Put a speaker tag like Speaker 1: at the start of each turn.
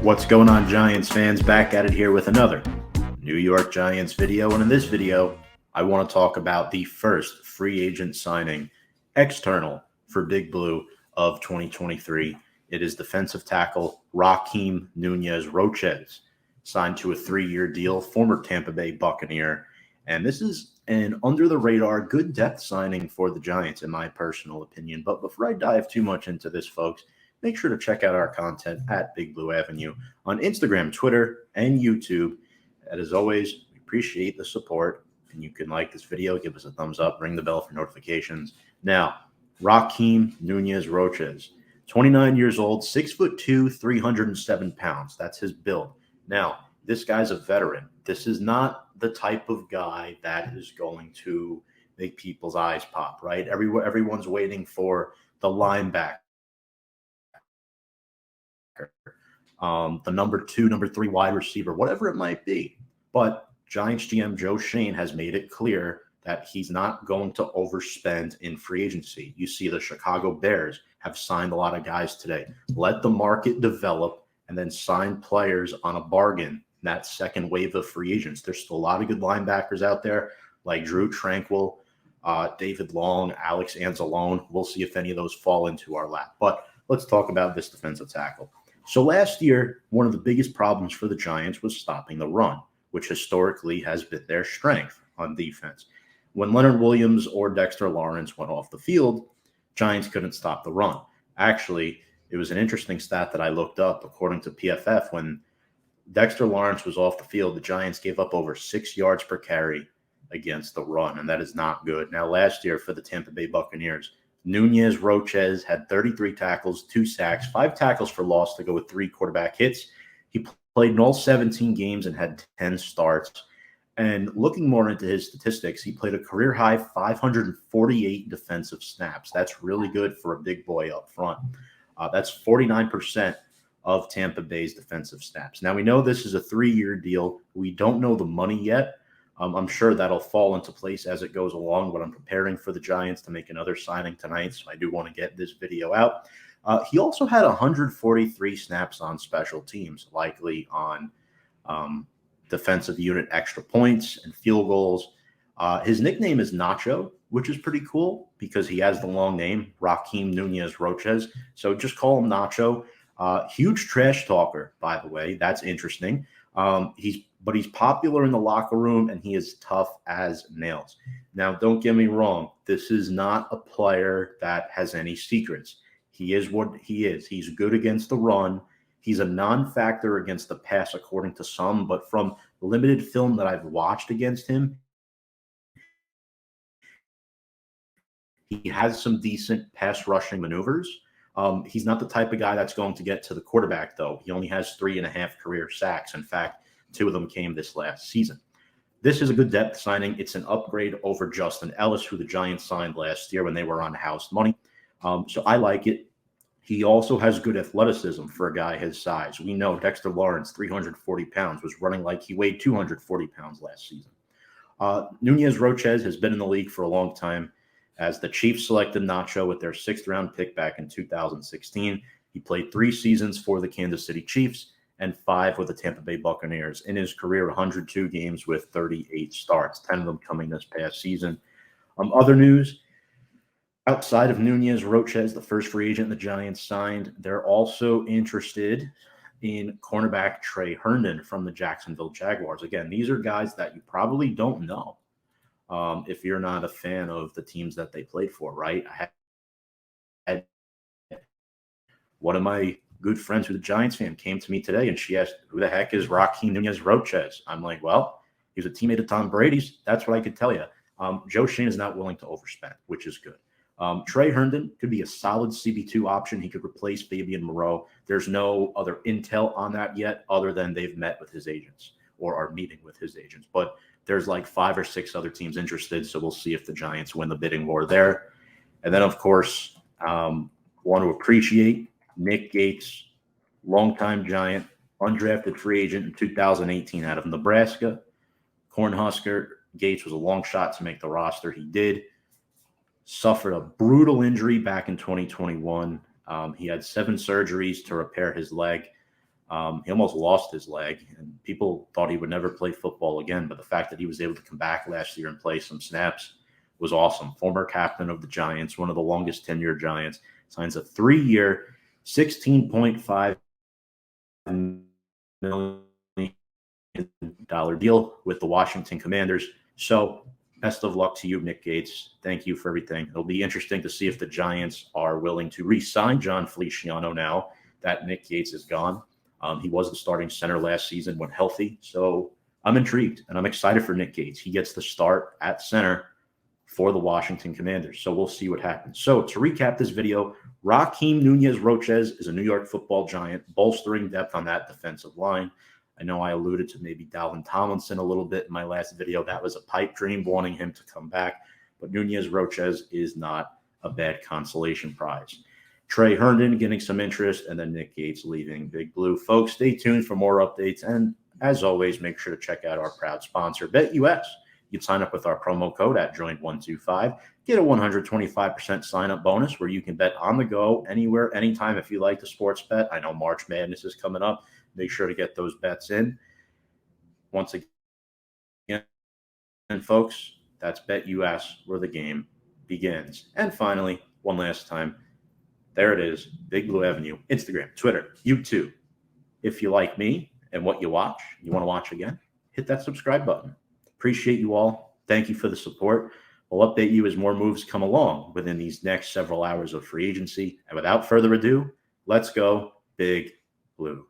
Speaker 1: What's going on, Giants fans? Back at it here with another New York Giants video. And in this video, I want to talk about the first free agent signing external for Big Blue of 2023. It is defensive tackle Rakeem Nunez-Roches, signed to a 3-year deal, former Tampa Bay Buccaneer. And this is an under-the-radar, good depth signing for the Giants, in my personal opinion. But before I dive too much into this, folks, make sure to check out our content at Big Blue Avenue on Instagram, Twitter, and YouTube. And as always, we appreciate the support. And you can like this video, give us a thumbs up, ring the bell for notifications. Now, Rakeem Nunez-Roches, 29 years old, 6'2", 307 pounds. That's his build. Now, this guy's a veteran. This is not the type of guy that is going to make people's eyes pop, right? Everyone's waiting for the linebacker, the number 2, number 3 wide receiver, whatever it might be. But Giants GM Joe Schoen has made it clear that he's not going to overspend in free agency. You see the Chicago Bears have signed a lot of guys today. Let the market develop and then sign players on a bargain. That second wave of free agents. There's still a lot of good linebackers out there like Drew Tranquill, David Long, Alex Anzalone. We'll see if any of those fall into our lap. But let's talk about this defensive tackle. So last year, one of the biggest problems for the Giants was stopping the run, which historically has been their strength on defense. When Leonard Williams or Dexter Lawrence went off the field, Giants couldn't stop the run. Actually, it was an interesting stat that I looked up. According to PFF, when Dexter Lawrence was off the field, the Giants gave up over 6 yards per carry against the run, and that is not good. Now, last year for the Tampa Bay Buccaneers, Nunez-Roches had 33 tackles, 2 sacks, 5 tackles for loss to go with 3 quarterback hits. He played in all 17 games and had 10 starts. And looking more into his statistics, he played a career-high 548 defensive snaps. That's really good for a big boy up front. That's 49% of Tampa Bay's defensive snaps. Now, we know this is a 3-year deal. We don't know the money yet. I'm sure that'll fall into place as it goes along, but I'm preparing for the Giants to make another signing tonight, so I do want to get this video out. He also had 143 snaps on special teams, likely on defensive unit extra points and field goals. His nickname is Nacho, which is pretty cool because he has the long name, Rakeem Nunez-Roches. So just call him Nacho. Huge trash talker, by the way. That's interesting. He's popular in the locker room, and he is tough as nails. Now, don't get me wrong. This is not a player that has any secrets. He is what he is. He's good against the run. He's a non-factor against the pass, according to some, but from limited film that I've watched against him, he has some decent pass rushing maneuvers. He's not the type of guy that's going to get to the quarterback, though. He only has 3.5 career sacks. In fact, 2 of them came this last season. This is a good depth signing. It's an upgrade over Justin Ellis, who the Giants signed last year when they were on house money. So I like it. He also has good athleticism for a guy his size. We know Dexter Lawrence, 340 pounds, was running like he weighed 240 pounds last season. Nunez-Roches has been in the league for a long time, as the Chiefs selected Nacho with their 6th-round pick back in 2016. He played 3 seasons for the Kansas City Chiefs and 5 with the Tampa Bay Buccaneers. In his career, 102 games with 38 starts, 10 of them coming this past season. Other news, outside of Nunez-Roches, the first free agent the Giants signed, they're also interested in cornerback Trey Herndon from the Jacksonville Jaguars. Again, these are guys that you probably don't know. If you're not a fan of the teams that they played for, right? I had one of my good friends who's a Giants fan came to me today, and she asked, who the heck is Rakeem Nunez-Roches? I'm like, well, he was a teammate of Tom Brady's. That's what I could tell you. Joe Schoen is not willing to overspend, which is good. Trey Herndon could be a solid CB2 option. He could replace Fabian Moreau. There's no other intel on that yet other than they've met with his agents or are meeting with his agents. But there's like 5 or 6 other teams interested, so we'll see if the Giants win the bidding war there. And then, of course, want to appreciate Nick Gates, longtime Giant, undrafted free agent in 2018 out of Nebraska. Cornhusker. Gates was a long shot to make the roster. He did. Suffered a brutal injury back in 2021. He had 7 surgeries to repair his leg. He almost lost his leg, and people thought he would never play football again. But the fact that he was able to come back last year and play some snaps was awesome. Former captain of the Giants, one of the longest tenured Giants, signs a 3-year, $16.5 million deal with the Washington Commanders. So best of luck to you, Nick Gates. Thank you for everything. It'll be interesting to see if the Giants are willing to re-sign John Feliciano now that Nick Gates is gone. He was the starting center last season when healthy. So I'm intrigued, and I'm excited for Nick Gates. He gets the start at center for the Washington Commanders. So we'll see what happens. So to recap this video, Rakeem Nunez-Roches is a New York football Giant, bolstering depth on that defensive line. I know I alluded to maybe Dalvin Tomlinson a little bit in my last video. That was a pipe dream, wanting him to come back. But Nunez-Roches is not a bad consolation prize. Trey Herndon getting some interest, and then Nick Gates leaving Big Blue. Folks, stay tuned for more updates. And as always, make sure to check out our proud sponsor, BetUS. You can sign up with our promo code at Joint125. Get a 125% sign-up bonus where you can bet on the go, anywhere, anytime if you like the sports bet. I know March Madness is coming up. Make sure to get those bets in. Once again, and folks, that's BetUS, where the game begins. And finally, one last time, there it is, Big Blue Avenue, Instagram, Twitter, YouTube. If you like me and what you watch, you want to watch again, hit that subscribe button. Appreciate you all. Thank you for the support. We'll update you as more moves come along within these next several hours of free agency. And without further ado, let's go Big Blue.